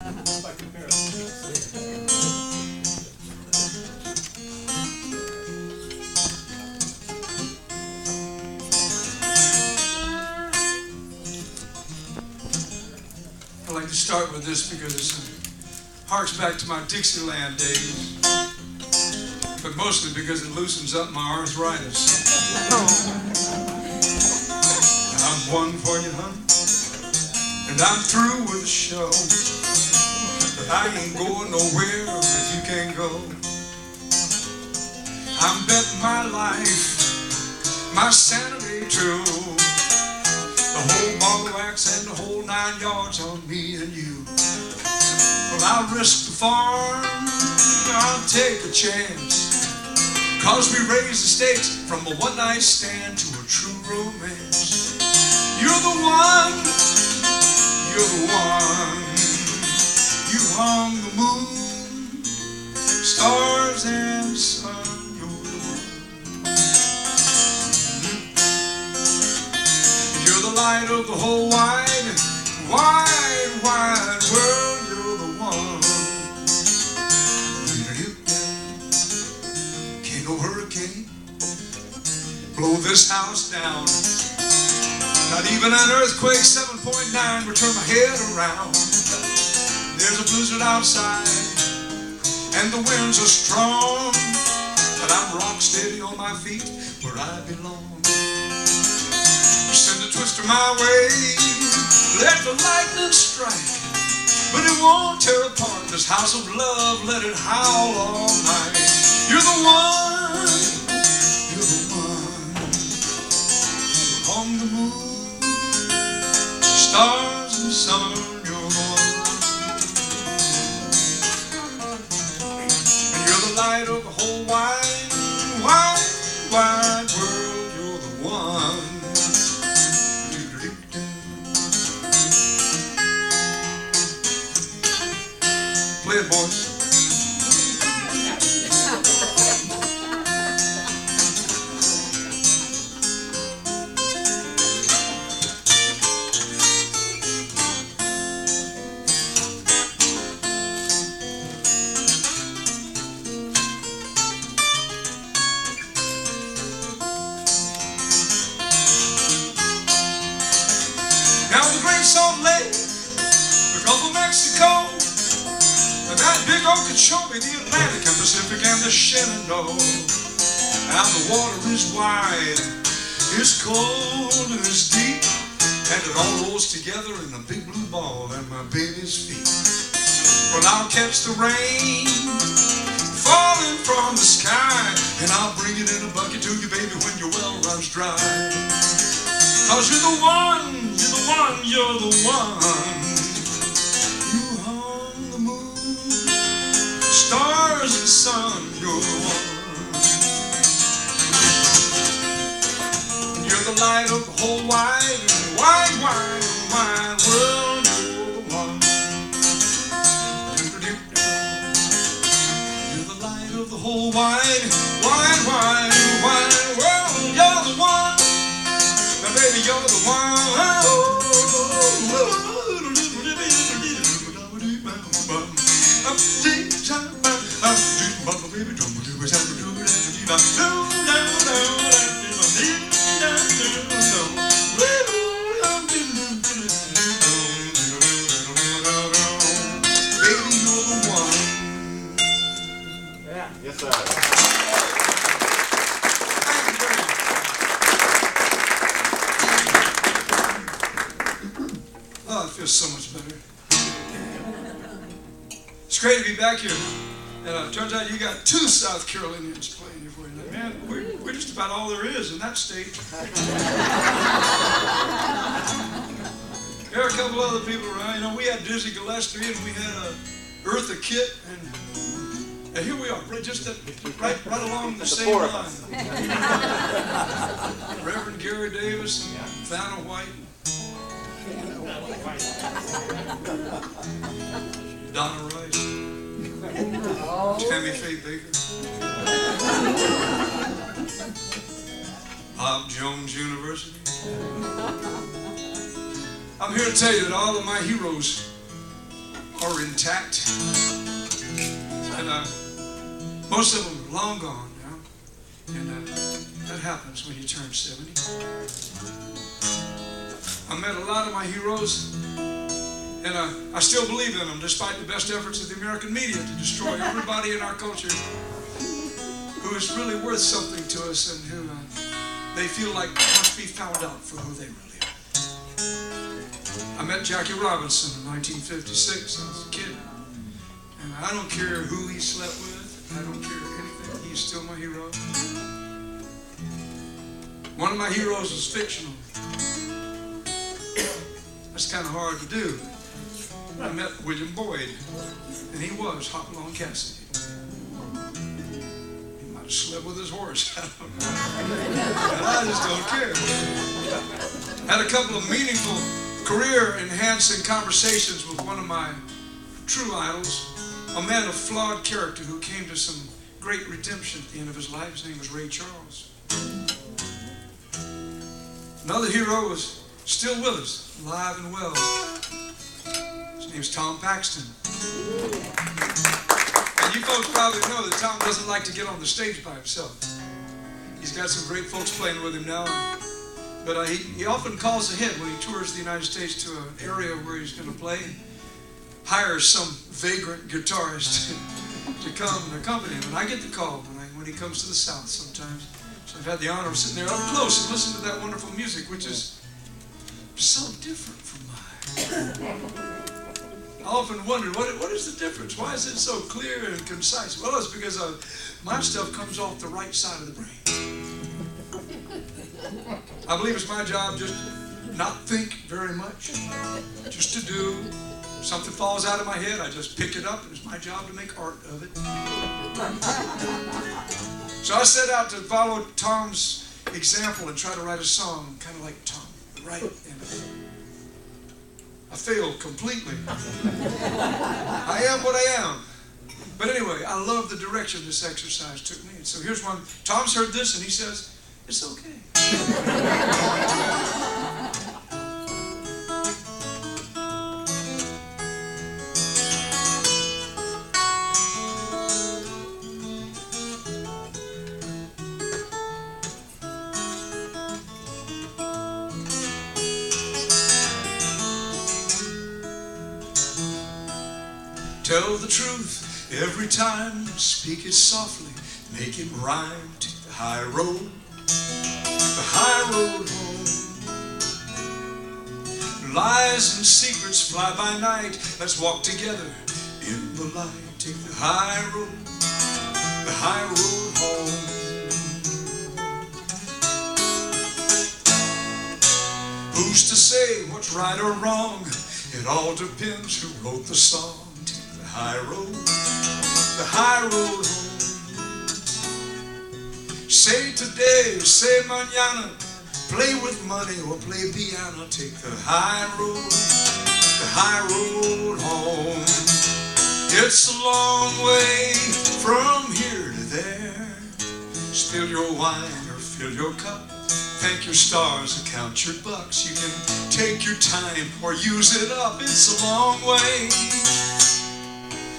I like to start with this because it harks back to my Dixieland days, but mostly because it loosens up my arthritis. I'm one for you, honey, and I'm through with the show, but I ain't going nowhere if you can't go. I'm betting my life, my sanity too, the whole ball of wax and the whole 9 yards on me and you. Well, I'll risk the farm, I'll take a chance, 'cause we raise the stakes from a one-night stand to a true romance. You're the one, you're the one. You hung the moon, stars and sun, you're the one. You're the light of the whole wide, wide, wide world, you're the one. Can't no hurricane blow this house down. Not even an earthquake 7.9 will turn my head around. There's a blizzard outside and the winds are strong, but I'm rock steady on my feet where I belong. Send a twister my way, let the lightning strike, but it won't tear apart this house of love, let it howl all night. You're the one, you're the one. On the moon, stars and sun, you're the one. And you're the light of the whole wide, wide, wide world, you're the one. Play it, boys. Now the Great Salt Lake, the Gulf of Mexico, and that big Okeechobee, the Atlantic and Pacific and the Shenandoah. Now the water is wide, it's cold and it's deep, and it all rolls together in a big blue ball at my baby's feet. Well, I'll catch the rain falling from the sky, and I'll bring it in a bucket to you, baby, when your well runs dry. 'Cause you're the one, you're the one, you're the one. You hung the moon, stars and sun, you're the one. And you're the light of the whole wide, wide, wide, wide world, you're the one. You're the light of the whole wide, wide, wide, wide world, you're the one. Now, baby, you're the one. Baby, you're the one. Yeah. Yes, sir. Oh, it feels so much better. It's great to be back here. And it turns out you got 2 South Carolinians playing here for you. Man, we're just about all there is in that state. There are a couple other people around. You know, we had Dizzy Gillespie and we had Eartha Kitt, and here we are, right along the same line. Reverend Gary Davis, Vanna White, Donna Rice, Tammy Faye Baker, Bob Jones University. I'm here to tell you that all of my heroes are intact. And most of them are long gone now. And that happens when you turn 70. I met a lot of my heroes, and I still believe in them, despite the best efforts of the American media to destroy everybody in our culture who is really worth something to us and who they feel like must be found out for who they really are. I met Jackie Robinson in 1956. I was a kid. And I don't care who he slept with. I don't care anything. He's still my hero. One of my heroes was fictional. That's kind of hard to do. I met William Boyd, and he was Hopalong Cassidy. He might have slept with his horse. I don't know. And I just don't care. Had a couple of meaningful, career-enhancing conversations with one of my true idols, a man of flawed character who came to some great redemption at the end of his life. His name was Ray Charles. Another hero was still with us, alive and well. His name's Tom Paxton. And you folks probably know that Tom doesn't like to get on the stage by himself. He's got some great folks playing with him now. But he often calls ahead when he tours the United States to an area where he's going to play, and hires some vagrant guitarist to come and accompany him. And I get the call when he comes to the South sometimes. So I've had the honor of sitting there up close and listening to that wonderful music, which is so different from mine. I often wondered, what is the difference? Why is it so clear and concise? Well, it's because my stuff comes off the right side of the brain. I believe it's my job just not think very much, just to do. If something falls out of my head, I just pick it up, and it's my job to make art of it. So I set out to follow Tom's example and try to write a song kind of like Tom. Right, and I failed completely. I am what I am. But anyway, I love the direction this exercise took me. And so here's one. Tom's heard this and he says, it's okay. Tell the truth every time, speak it softly, make it rhyme. Take the high road home. Lies and secrets fly by night, let's walk together in the light. Take the high road home. Who's to say what's right or wrong? It all depends who wrote the song. High road home. Say today, say mañana, play with money or play piano. Take the high road home. It's a long way from here to there. Spill your wine or fill your cup. Thank your stars and count your bucks. You can take your time or use it up. It's a long way.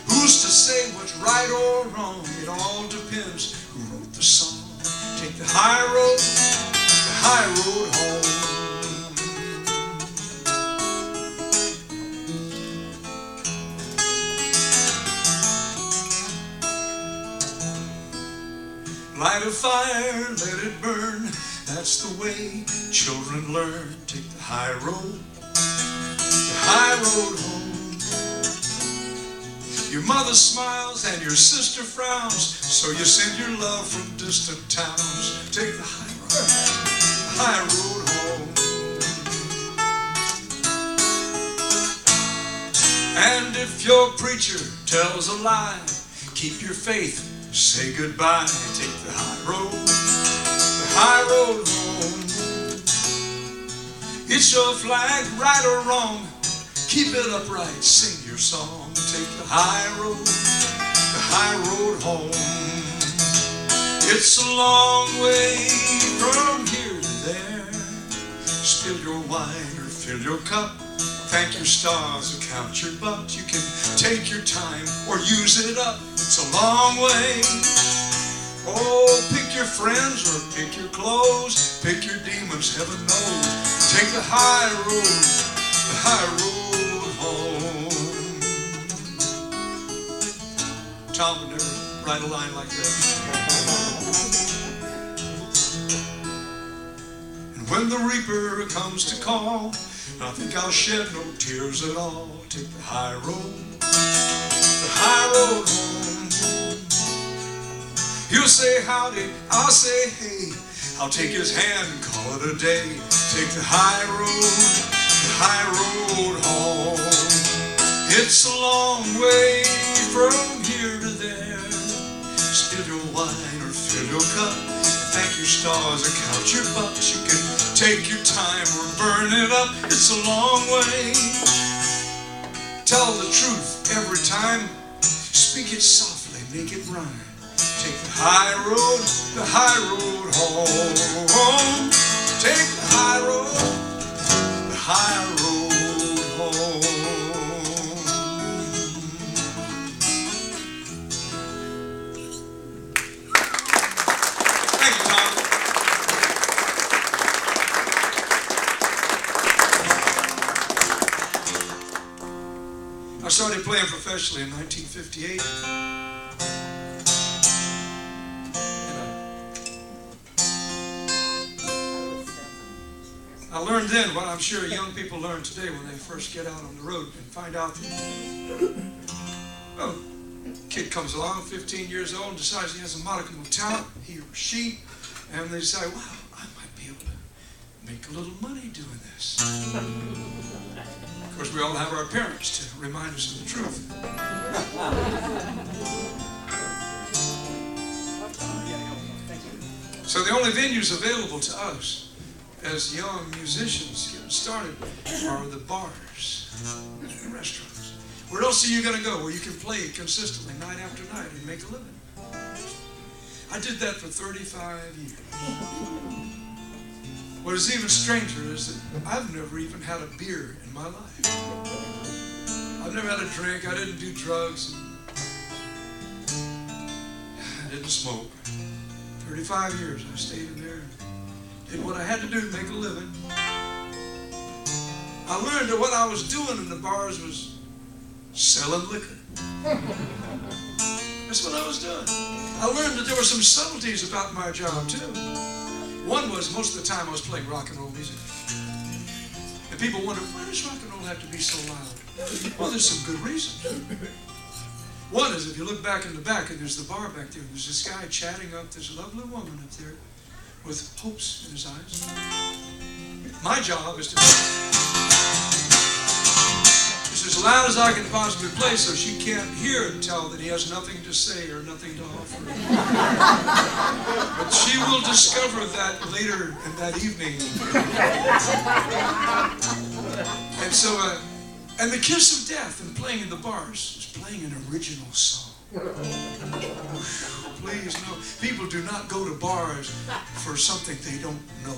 Who's to say what's right or wrong? It all depends who wrote the song. Take the high road home. Light a fire, let it burn. That's the way children learn. Take the high road home. Your mother smiles and your sister frowns, so you send your love from distant towns. Take the high road home. And if your preacher tells a lie, keep your faith, say goodbye. Take the high road home. It's your flag, right or wrong, keep it upright, sing your song. Take the high road home. It's a long way from here to there. Spill your wine or fill your cup. Thank your stars or count your bucks. You can take your time or use it up. It's a long way. Oh, pick your friends or pick your clothes. Pick your demons, heaven knows. Take the high road home. Tom would never write a line like that. And when the reaper comes to call, I think I'll shed no tears at all. Take the high road home. He'll say howdy, I'll say hey. I'll take his hand and call it a day. Take the high road home. It's a long way from here to there. Spill your wine or fill your cup. Thank your stars or count your bucks. You can take your time or burn it up. It's a long way. Tell the truth every time. Speak it softly, make it rhyme. Take the high road home. Take the high road home. Thank you, Tom. I started playing professionally in 1958. I learned then what I'm sure young people learn today when they first get out on the road and find out that, well, a kid comes along, 15 years old, and decides he has a modicum of talent, he or she, and they decide, wow, I might be able to make a little money doing this. Of course, we all have our parents to remind us of the truth. So the only venues available to us as young musicians getting started are the bars and restaurants. Where else are you going to go where you can play consistently night after night and make a living? I did that for 35 years. What is even stranger is that I've never even had a beer in my life. I've never had a drink. I didn't do drugs. I didn't smoke. 35 years I stayed in there. Did what I had to do to make a living. I learned that what I was doing in the bars was selling liquor. That's what I was doing. I learned that there were some subtleties about my job too. One was most of the time I was playing rock and roll music. And people wonder, why does rock and roll have to be so loud? Well, there's some good reasons. One is if you look back in the back and there's the bar back there, there's this guy chatting up, there's a lovely woman up there with hopes in his eyes. My job is to be as loud as I can possibly play so she can't hear and tell that he has nothing to say or nothing to offer. But she will discover that later in that evening. And so, and the kiss of death and playing in the bars is playing an original song. Please, no. People do not go to bars for something they don't know.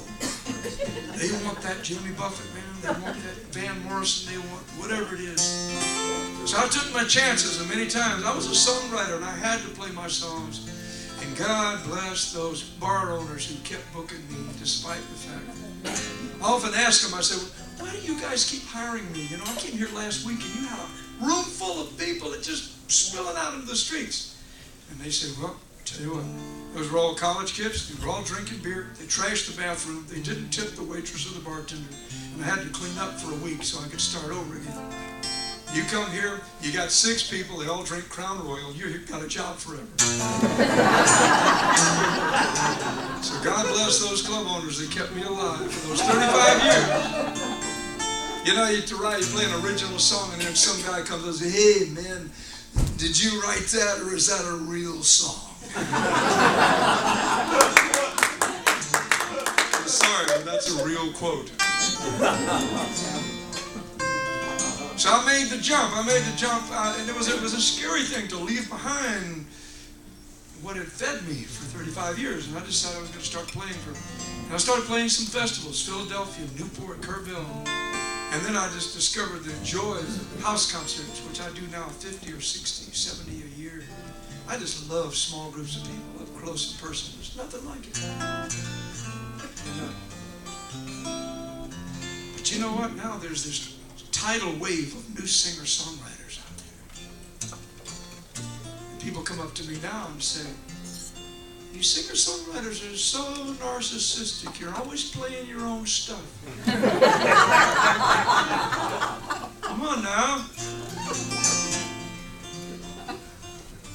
They want that Jimmy Buffett, man. They want that Van Morrison. They want whatever it is. So I took my chances, and many times I was a songwriter, and I had to play my songs. And God bless those bar owners who kept booking me despite the fact that I often ask them, I say, well, why do you guys keep hiring me? You know, I came here last week, and you had a room full of people that just spilling out into the streets. And they say, well, tell you what, those were all college kids. They were all drinking beer. They trashed the bathroom. They didn't tip the waitress or the bartender. And I had to clean up for a week so I could start over again. You come here, you got 6 people, they all drink Crown Royal, you've got a job forever. So God bless those club owners that kept me alive for those 35 years. You know, you play an original song and then some guy comes and says, hey man, did you write that or is that a real song? I'm sorry, but that's a real quote. So I made the jump, and it was a scary thing to leave behind what had fed me for 35 years. And I decided I was going to start playing and I started playing some festivals, Philadelphia, Newport, Kerrville. And then I just discovered the joys of house concerts, which I do now 50 or 60, 70 a year. I just love small groups of people up close and personal. There's nothing like it. But you know what? Now there's this tidal wave of new singer-songwriters out there. And people come up to me now and say, "You singer-songwriters are so narcissistic. You're always playing your own stuff." Come on now.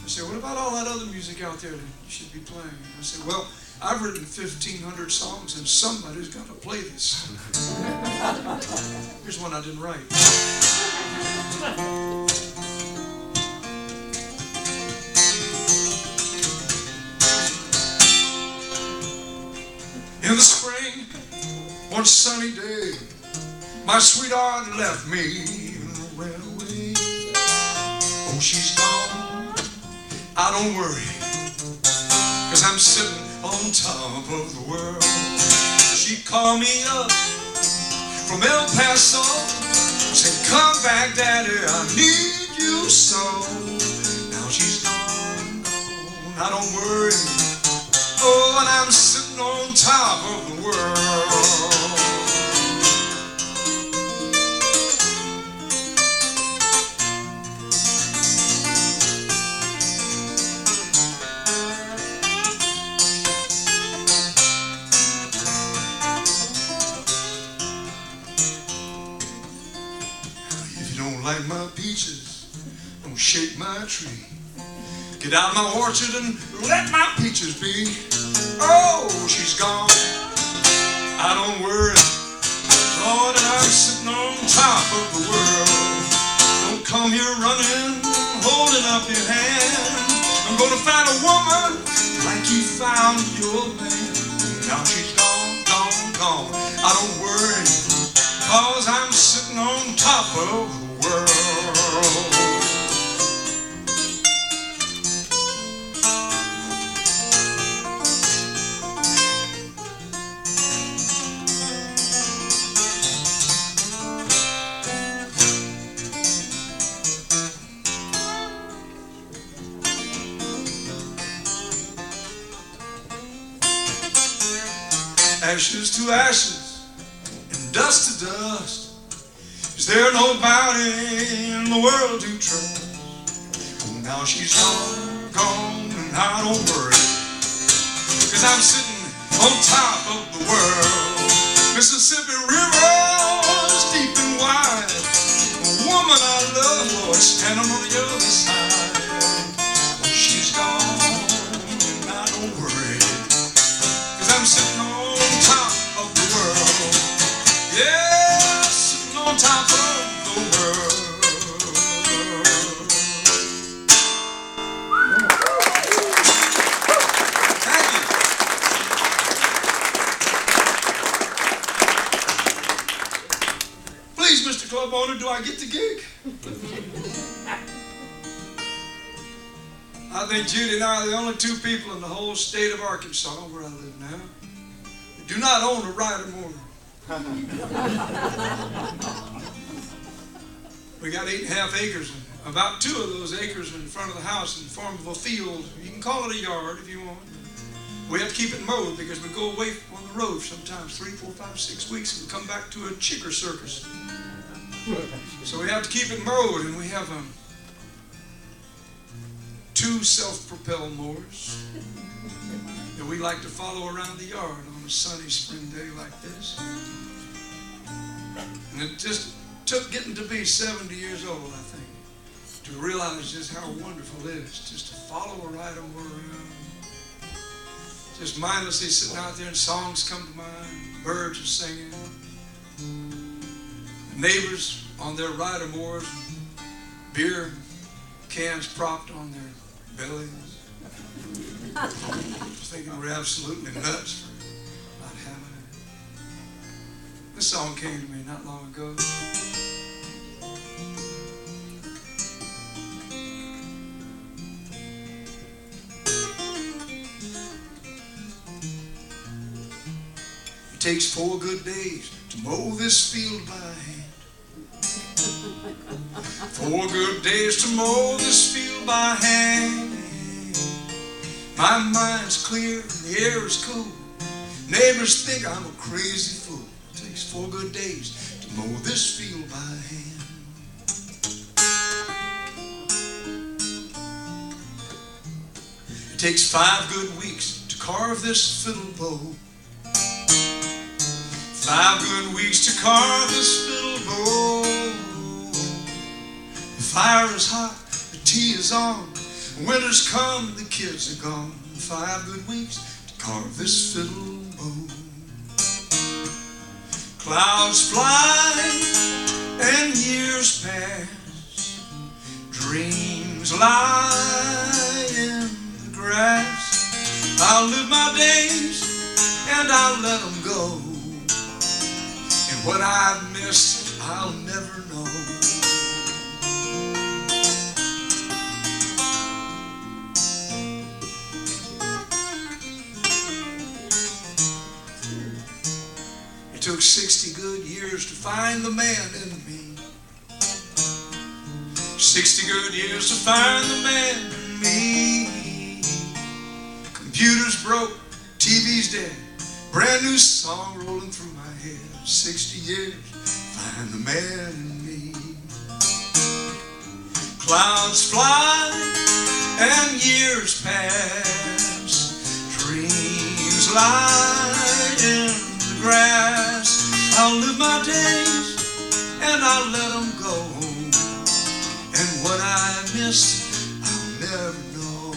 I say, "What about all that other music out there that you should be playing?" I say, "Well, I've written 1,500 songs and somebody's got to play this." Here's one I didn't write. In the spring, one sunny day, my sweetheart left me and ran away. Oh, she's gone, I don't worry, 'cause I'm sitting on top of the world. She called me up from El Paso, said, "Come back, Daddy, I need you so." Now she's gone, I don't worry. Oh, and I'm sitting on top of the world. If you don't like my peaches, don't shake my tree. Get out of my orchard and let my peaches be. Oh, she's gone, I don't worry. Lord, and I'm sitting on top of the world. Don't come here running, holding up your hand. I'm gonna find a woman like you found your man. Now she's gone, gone, gone, I don't worry, 'cause I'm sitting on top of the world. Ashes to ashes and dust to dust. Is there nobody in the world to trust? Oh, now she's gone, gone, and I don't worry, 'cause I'm sitting on top of the world. Mississippi River is deep and wide. A woman I love, Lord, standing on the other side. Oh, she's gone, and I don't worry, 'cause I'm sitting on top of the world. Yeah, sitting on top of the world. Thank you. Please, Mr. Club owner, do I get the gig? I think Judy and I are the only two people in the whole state of Arkansas, where I live now, do not own a rider mower. We got 8.5 acres, and about 2 of those acres are in front of the house in the form of a field. You can call it a yard if you want. We have to keep it mowed because we go away on the road sometimes 3, 4, 5, 6 weeks and we come back to a chicker circus. So we have to keep it mowed, and we have 2 self-propelled mowers that we like to follow around the yard on a sunny spring day like this. And it just took getting to be 70 years old, I think, to realize just how wonderful it is just to follow a rider mower around. Just mindlessly sitting out there and songs come to mind, birds are singing, neighbors on their rider mowers, beer cans propped on their bellies. Thinking we're absolutely nuts for not having it. This song came to me not long ago. It takes 4 good days to mow this field by hand. 4 good days to mow this field by hand. My mind's clear and the air is cool. Neighbors think I'm a crazy fool. It takes 4 good days to mow this field by hand. It takes 5 good weeks to carve this fiddle bow. 5 good weeks to carve this fiddle bow. The fire is hot, the tea is on. Winter's come, the kids are gone. 5 good weeks to carve this fiddle bow. Clouds fly and years pass. Dreams lie in the grass. I'll live my days and I'll let them go. And what I've missed, I'll never know. It took 60 good years to find the man in me. 60 good years to find the man in me. Computers broke, TV's dead. Brand new song rolling through my head. 60 years, find the man in me. Clouds fly and years pass. Dreams lie in the grass. I'll live my days and I'll let them go. And what I missed, I'll never know.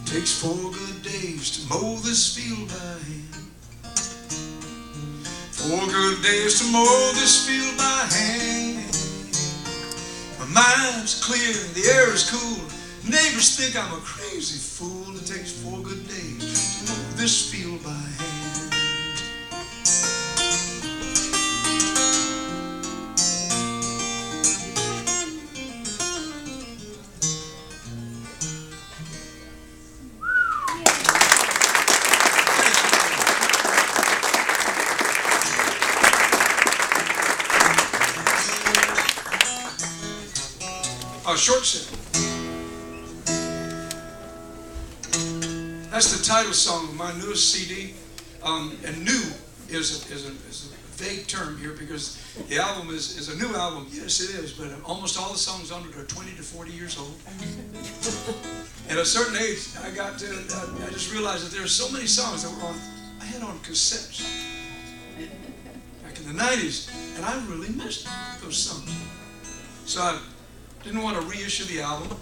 Takes 4 good days to mow this field by hand. 4 good days to mow this field by hand. My mind's clear, the air is cool. Neighbors think I'm a crazy fool. It takes 4 good days to mow this field by hand. Short set. That's the title song of my newest CD. And new is a vague term here because the album is a new album. Yes, it is, but almost all the songs on it are 20 to 40 years old. At a certain age, I just realized that there are so many songs that I had on cassettes back in the 90s, and I really missed those songs. So I didn't want to reissue the album,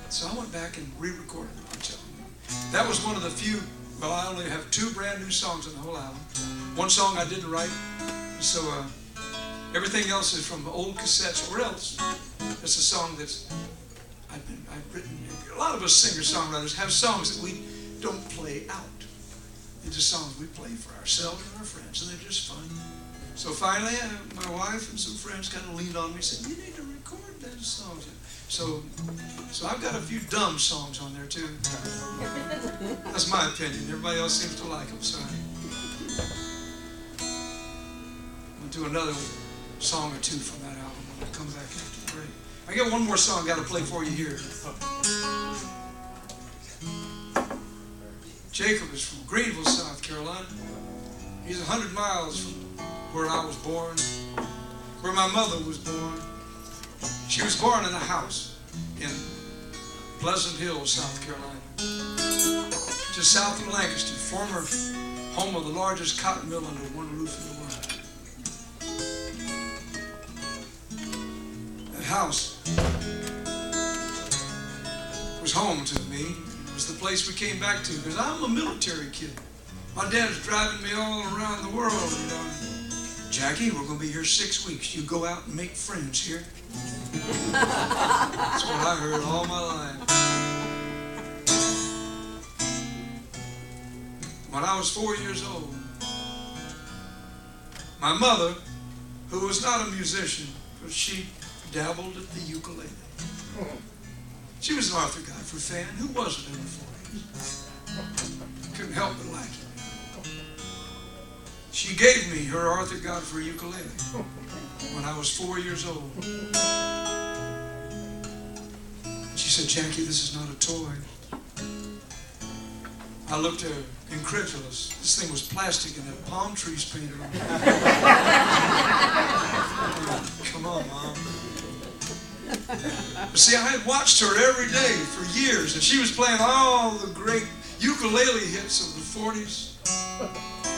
so I went back and re-recorded a bunch of them. That was one of the few, well, I only have 2 brand new songs on the whole album. One song I didn't write, so everything else is from old cassettes, or else it's a song that's I've written. A lot of us singer-songwriters have songs that we don't play out. They're just songs we play for ourselves and our friends, and they're just fun. So finally, my wife and some friends kind of leaned on me and said, "You need to record those songs." So I've got a few dumb songs on there too. That's my opinion. Everybody else seems to like them. So I'll do another song or 2 from that album when I come back after the break. I got one more song I got to play for you here. Jacob is from Greenville, South Carolina. He's 100 miles from where I was born, where my mother was born. She was born in a house in Pleasant Hill, South Carolina, just south of Lancaster, former home of the largest cotton mill under one roof in the world. That house was home to me. It was the place we came back to because I'm a military kid. My dad's driving me all around the world, you know. "Jackie, we're going to be here 6 weeks. You go out and make friends here." That's what I heard all my life. When I was 4 years old, my mother, who was not a musician, but she dabbled at the ukulele. She was an Arthur Godfrey fan. Who wasn't in her 40s? Couldn't help but like it. She gave me her Arthur Godfrey ukulele when I was 4 years old. She said, "Jackie, this is not a toy." I looked at her, incredulous. This thing was plastic and had palm trees painted on it. Come on, Mom. But see, I had watched her every day for years, and she was playing all the great ukulele hits of the 40s.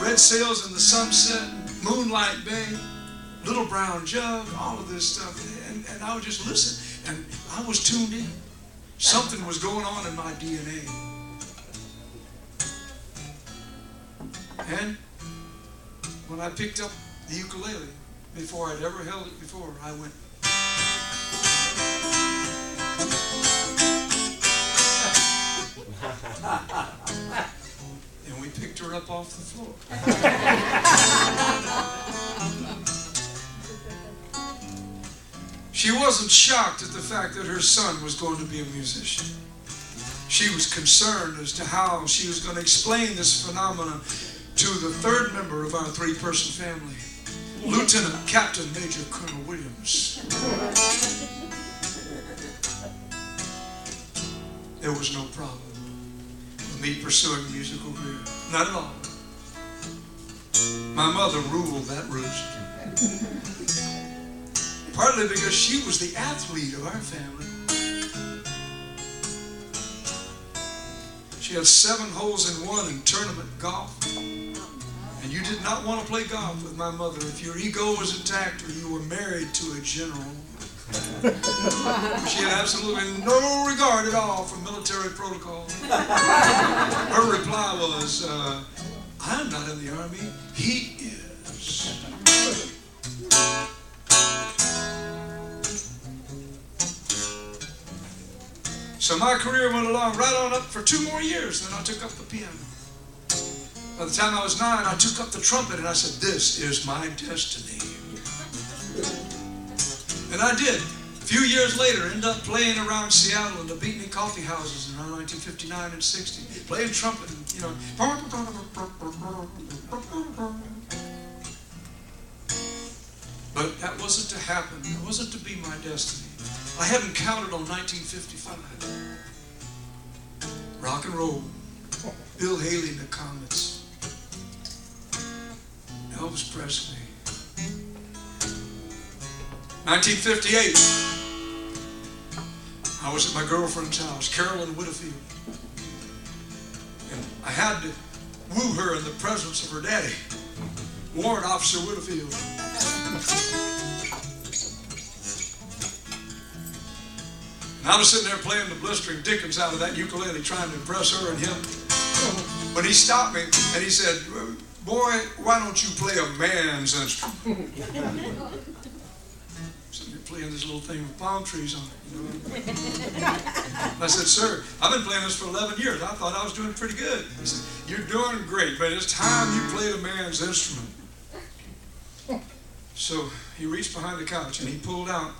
Red Sails in the Sunset, Moonlight Bay, Little Brown Jug, all of this stuff. And I would just listen, and I was tuned in. Something was going on in my DNA. And when I picked up the ukulele, before I'd ever held it before, I went. And we picked her up off the floor. She wasn't shocked at the fact that her son was going to be a musician. She was concerned as to how she was going to explain this phenomenon to the third member of our three-person family, Lieutenant Captain Major Colonel Williams. There was no problem with me pursuing a musical career. Not at all. My mother ruled that roost. Partly because she was the athlete of our family. She had 7 holes in 1 in tournament golf. And you did not want to play golf with my mother if your ego was intact or you were married to a general. She had absolutely no regard at all for military protocol. Her reply was, "I'm not in the Army, he is." So my career went along right on up for 2 more years. Then I took up the piano. By the time I was 9, I took up the trumpet and I said, "This is my destiny." And I did. A few years later, ended up playing around Seattle in the beatnik coffee houses around 1959 and 60, playing trumpet and, you know. But that wasn't to happen. It wasn't to be my destiny. I hadn't counted on 1955. Rock and roll. Bill Haley and the Comets. Elvis Presley. 1958. I was at my girlfriend's house, Carolyn Whitfield. And I had to woo her in the presence of her daddy, Warrant Officer Whitfield. And I was sitting there playing the blistering dickens out of that ukulele, trying to impress her and him. When he stopped me and he said, "Boy, why don't you play a man's instrument?" Sitting there playing this little thing with palm trees on it. You know? And I said, "Sir, I've been playing this for 11 years. I thought I was doing pretty good." He said, "You're doing great, but it's time you played a man's instrument." So he reached behind the couch and he pulled out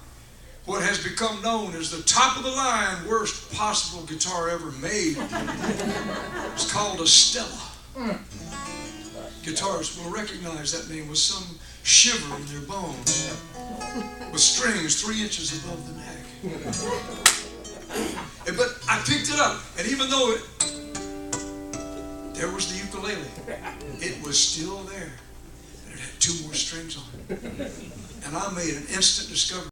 what has become known as the top-of-the-line, worst possible guitar ever made. It's called a Stella. Guitarists will recognize that name with some shiver in their bones, with strings 3 inches above the neck. But I picked it up, and even though there was the ukulele, it was still there. And it had 2 more strings on it. And I made an instant discovery.